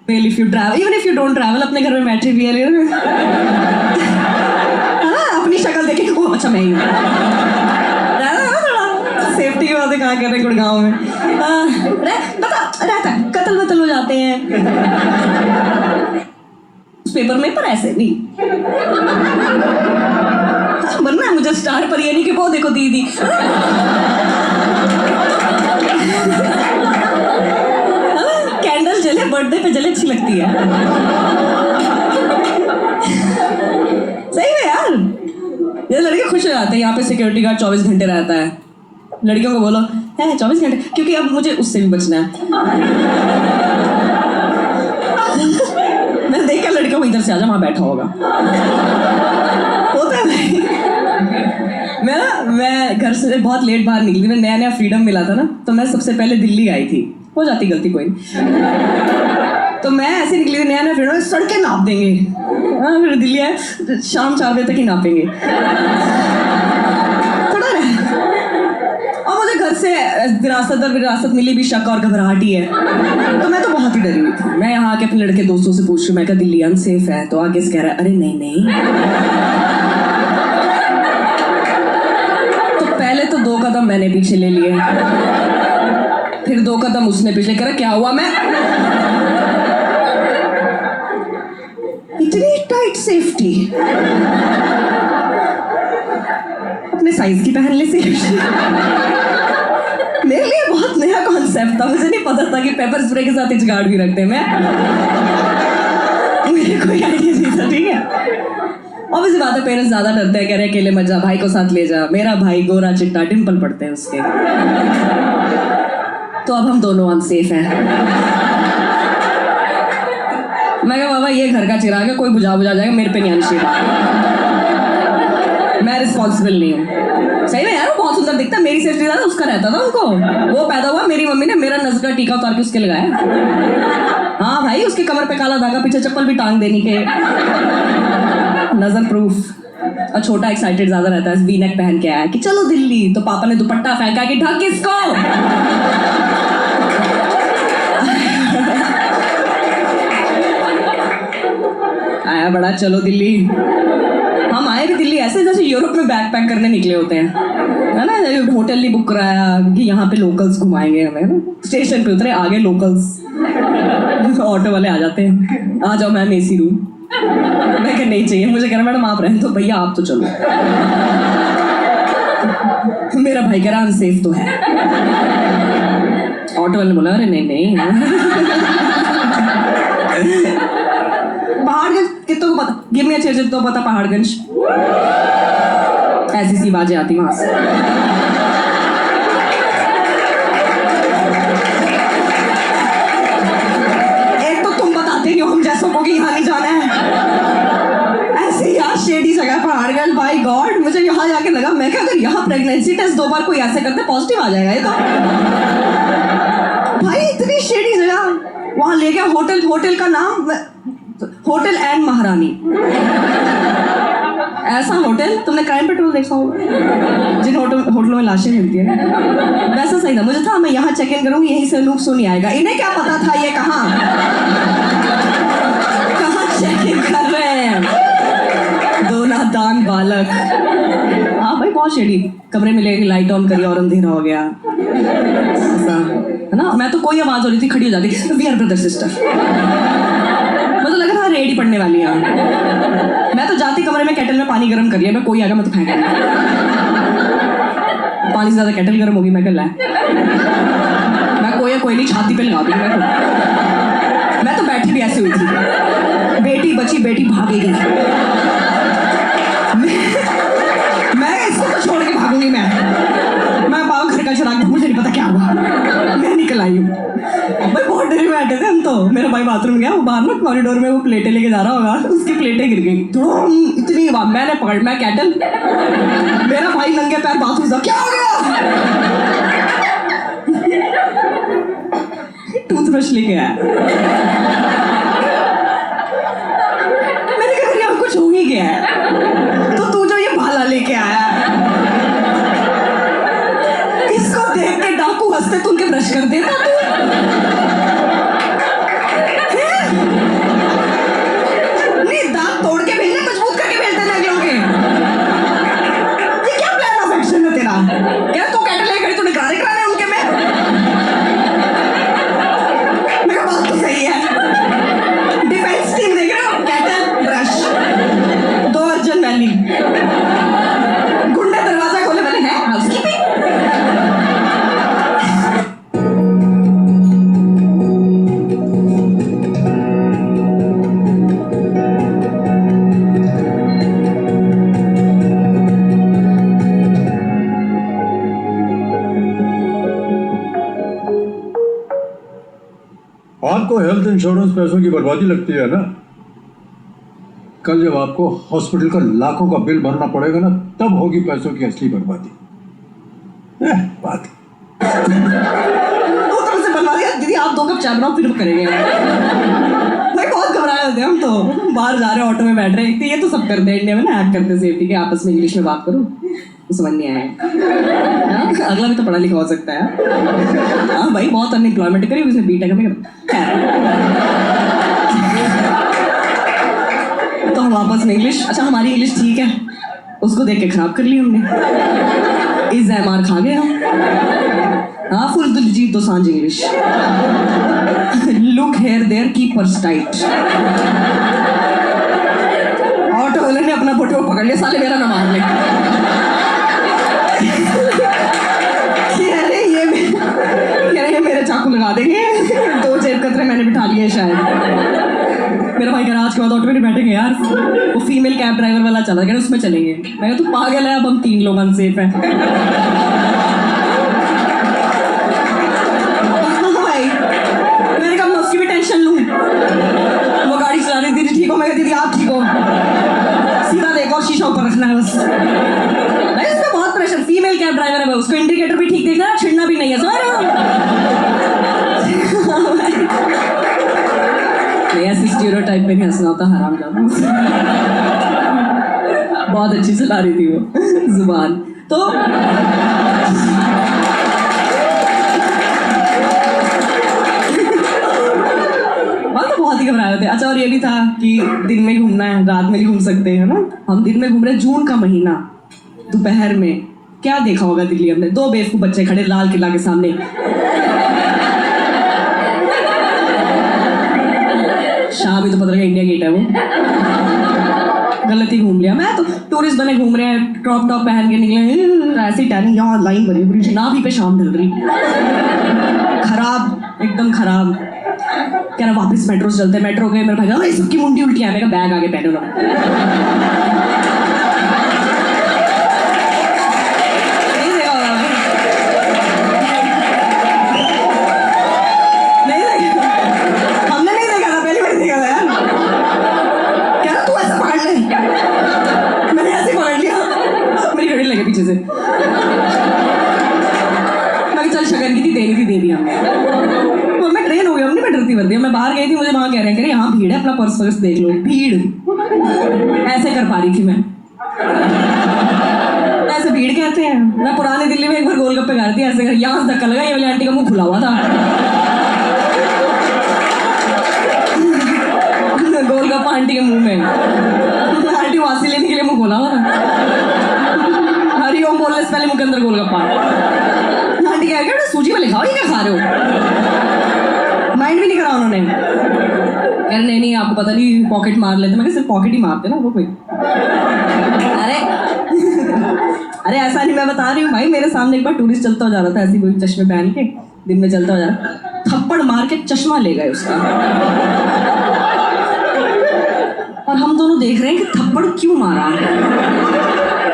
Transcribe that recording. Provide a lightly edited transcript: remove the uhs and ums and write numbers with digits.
if you travel, even if you don't travel, अपने घर में बैठे भी है अपनी शक्ल देखे वो अच्छा मैं ही हूँ। सेफ्टी की बातें कहाँ कर रहे हैं गुड़गांव में। रहता है कत्ल वत्ल हो जाते हैं उस पेपर में, पर ऐसे नहीं वरना मुझे स्टार पर ये नहीं कि वो देखो दीदी कैंडल जले बर्थडे पे जले अच्छी लगती है। सही में यार ये लड़के खुश हो जाते हैं। यहाँ पे सिक्योरिटी गार्ड 24 घंटे रहता है। लड़कियों को बोलो है 24 घंटे, क्योंकि अब मुझे उससे भी बचना है। मैं देखकर लड़कियों को इधर से आजा, वहां बैठा होगा होता है भाई। मैं घर से बहुत लेट बाहर निकली, मैं नया फ्रीडम मिला था ना, तो मैं सबसे पहले दिल्ली आई थी। हो जाती गलती कोई नहीं। तो मैं ऐसे निकली थी नया फ्रीडम, सड़कें नाप देंगे। हाँ फिर दिल्ली आए, शाम 4 बजे तक ही नापेंगे थोड़ा रहे। और मुझे घर से विरासत मिली भी शक और घबराहट ही है, तो मैं तो बहुत ही डरी हुई थी। मैं यहाँ आके अपने लड़के दोस्तों से पूछ रही हूँ, मैं कहा दिल्ली अनसेफ है, तो आगे से कह रहा है अरे नहीं। तो पहले तो 2 कदम मैंने पीछे ले लिए, फिर 2 कदम उसने पीछे करा। क्या हुआ? मैं इतनी टाइट सेफ्टी अपने साइज की पहन ले सेफ्टी। मेरे लिए बहुत नया कॉन्सेप्ट था, मुझे नहीं पता था कि पेपर स्प्रे के साथ गार्ड भी रखते हैं। मुझे कोई आइडिया नहीं था। ठीक है, ऑब्वियसली बात है, पेरेंट्स ज्यादा डरते हैं, कह रहे अकेले मत जा, भाई को साथ ले जा। मेरा भाई गोरा चिट्टा डिम्पल पड़ते हैं उसके, तो अब हम दोनों अनसेफ हैं। मैं कहा बाबा ये घर का चिराग है, कोई बुझा जाएगा, मेरे पे नहीं आनी चाहिए, मैं रिस्पॉन्सिबल नहीं हूँ। सही में यार वो बहुत सुंदर दिखता है, मेरी सेफ्टी ज्यादा उसका रहता था उनको। वो पैदा हुआ, मेरी मम्मी ने मेरा नज़र का टीका उतार के उसके लगाया। हाँ भाई, उसके कमर पे काला धागा, पीछे चप्पल भी टांग देनी के, नजर प्रूफ। और छोटा एक्साइटेड ज्यादा रहता है, वी नेक पहन के आया कि चलो दिल्ली, तो पापा ने दुपट्टा फेंका कि ढक इसको। आया बड़ा चलो दिल्ली। हम आए भी दिल्ली ऐसे जैसे यूरोप में बैक पैक करने निकले होते हैं, है ना। होटल नहीं बुक कराया कि यहाँ पे लोकल्स घुमाएंगे हमें, ना स्टेशन पे उतरे, आगे लोकल्स ऑटो वाले आ जाते हैं, आ जाओ मैम एसी रूम। मैं कह नहीं चाहिए मुझे, कह रहा मैडम आप रहें तो भैया आप तो चलो। मेरा भाई कह रहा अनसेफ तो है। ऑटो वाले बोला अरे नहीं। पहाड़गंज कितनों को पता? गिव मी अ चेयर जितना पता पहाड़गंज। ऐसी सी बाजें आती वहां से। एक तो तुम बताते नहीं हो हम जैसों को कि यहाँ नहीं जाना है। ऐसे यार शेडी जगह पहाड़गंज, बाय गॉड मुझे यहाँ जाके लगा, मैं क्या अगर यहाँ प्रेगनेंसी टेस्ट 2 बार कोई ऐसे करते पॉजिटिव आ जाएगा ये तो। भाई इतनी शेडी जगह, वहां ले गया होटल का नाम होटल एंड महारानी। ऐसा होटल तुमने क्राइम पेट्रोल देखा होगा, जिन होटलों में लाशें मिलती है, वैसा सही था। मुझे था मैं यहाँ चेक इन करूंगी, यहीं से लूक सुनी आएगा। इन्हें क्या पता था ये कहाँ चेक इन कर रहे हैं, दो नादान बालक। हाँ भाई बहुत शेडी। कमरे में लेके लाइट ऑन करी और अंधेरा हो गया ऐसा, है ना। मैं तो कोई आवाज हो रही थी, खड़ी हो जाती, वी आर ब्रदर सिस्टर। मुझे लग रहा रेडी पड़ने वाली है। मैं तो जाती कमरे में केटल में पानी गर्म कर लिया, मैं कोई आ गया मैं तो फेंक दिया। पानी से ज्यादा केटल गर्म होगी, मैं कर मैं कोई नहीं, छाती पे लगा दूंगी मैं तो बैठी भी ऐसे हुई थी, बेटी बची बेटी भागेगी। मैं इसको तो छोड़ के भागूंगी। मैं बाबा घर का चिराग, मुझे नहीं पता क्या हुआ, मैं निकल आई हूँ। भाई बहुत डरे बैठे थे हम तो। मेरा भाई बाथरूम गया, वो बाहर ना कॉरिडोर में वो प्लेटें लेके जा रहा होगा, उसकी प्लेटें गिर गई इतनी बात। मैंने पकड़, मैं कैटल, मेरा भाई नंगे पैर बाथरूम जा, क्या हो गया? टूथब्रश लेके आया। मैंने कहा यहाँ कुछ हो ही गया है, तो तू जो ये भाला लेके आया, इसको देख के डाकू हंसते, तू उनके ब्रश कर देता तू। हेल्थ इंश्योरेंस पैसों की बर्बादी लगती है ना। कल जब आपको हॉस्पिटल का लाखों का बिल भरना पड़ेगा ना, तब होगी पैसों की असली बर्बादी। बात वो तो मुझसे बनवा दिया दीदी, आप 2 कप चाय बनाओ फिर करेंगे। भाई बहुत घबराए होते हैं हम तो, बाहर जा रहे हैं ऑटो में बैठ रहे हैं, ये तो सब करते हैं इंडिया में ना, एक्ट करते हैं सेफ्टी के, आपस में इंग्लिश में बात करो तो समझ नहीं आया। अगला भी तो पढ़ा लिखा हो सकता है। हाँ भाई बहुत अनएम्प्लॉयमेंट करी उसने, बीटेक में। तो हम वापस में इंग्लिश, अच्छा हमारी इंग्लिश ठीक है, उसको देख के खराब कर ली हमने, इस मार खा गए हम। हाँ full Diljit Dosanjh English, look here there keepers tight. Auto वाले ने अपना फोटो पकड़ लिया, साले मेरा ना मार ले। ये मेरे चाकू लगा देंगे, 2 जेब कतरे मैंने बिठा लिए शायद। मेरा भाई कह रहा आज के बाद ऑटो में नहीं बैठेंगे यार, वो फीमेल कैब ड्राइवर वाला चला गया उसमें चलेंगे। मैं कहा तू पागल है, अब हम 3 लोग अनसेफ हैं। भाई मैंने कहा मैं उसकी भी टेंशन लूं, वो गाड़ी चला रही थी, ठीक हो? मैं दीदी आप ठीक हो? सीधा देखो, शीशा ऊपर रखना है बस। भाई उसका बहुत प्रेशर, फीमेल कैब ड्राइवर है, उसको इंडिकेटर भी ठीक देखना है, छिड़ना भी नहीं है। ऐसे स्टीरियोटाइप पे नहीं हंसना होता, हराम जाना। बहुत अच्छी चला रही थी वो जुबान तो। बहुत ही घबराए थे। अच्छा और ये भी था कि दिन में घूमना है, रात में नहीं घूम सकते हैं ना। हम दिन में घूम रहे, जून का महीना, दोपहर में। क्या देखा होगा दिल्ली हमने, 2 बेवकूफ बच्चे खड़े लाल किला के सामने। शाह भी तो पता लगा इंडिया गेट है वो। गलत ही घूम लिया। मैं तो टूरिस्ट बने घूम रहे हैं, क्रॉप टॉप पहन के निकले, ऐसी टैनिंग, यहाँ लाइन बनी पूरी, ना भी पे शाम ढल रही, खराब एकदम खराब। कह रहा वापस मेट्रो से चलते, मेट्रो गए, मेरे भाई सबकी मुंडी उल्टी है, मेरा बैग आगे पहनो ना। नहीं देखा होगा भाई, नहीं देखा, हमने नहीं देखा था, पहली बार देखा था यार। कह रहा तू ऐसा पकड़ ले, मैंने ऐसे पकड़ लिया, मेरी घड़ी लगे पीछे से। मैं चल शगन की थी, देनी थी, दे दिया हमने। मैं ट्रेन हो गया, हमने मैं डरती वर्दी, मैं बाहर गई थी, मुझे वहां कह रहे हैं यहाँ भीड़ है, अपना पर्स वर्स देख लो। भीड़ ऐसे कर पा रही थी मैं, ऐसे भीड़ कहते हैं। मैं पुरानी दिल्ली में एक बार गोलगप्पे खा रही थी, ऐसे यहाँ से धक्का लगा, ये वाली आंटी का मुंह खुला हुआ था। गोलगप्पा आंटी के मुंह में, आंटी वासी लेने के लिए मुंह खोला हुआ था। हरिओम बोलने से पहले मुंह के अंदर गोलगप्पा। आंटी कह रही सूजी में लिखा हो, ये क्या खा रहे हो? माइंड भी नहीं करा उन्होंने। यार नहीं आपको पता नहीं, पॉकेट मार लेते। मैं सिर्फ पॉकेट ही मारते ना वो कोई। अरे ऐसा नहीं, मैं बता रही हूँ भाई, मेरे सामने एक बार टूरिस्ट चलता हो जा रहा था, ऐसी कोई चश्मे पहन के, दिन में चलता हो जा रहा, थप्पड़ मार के चश्मा ले गए उसका। और हम दोनों देख रहे हैं कि थप्पड़ क्यों मारा।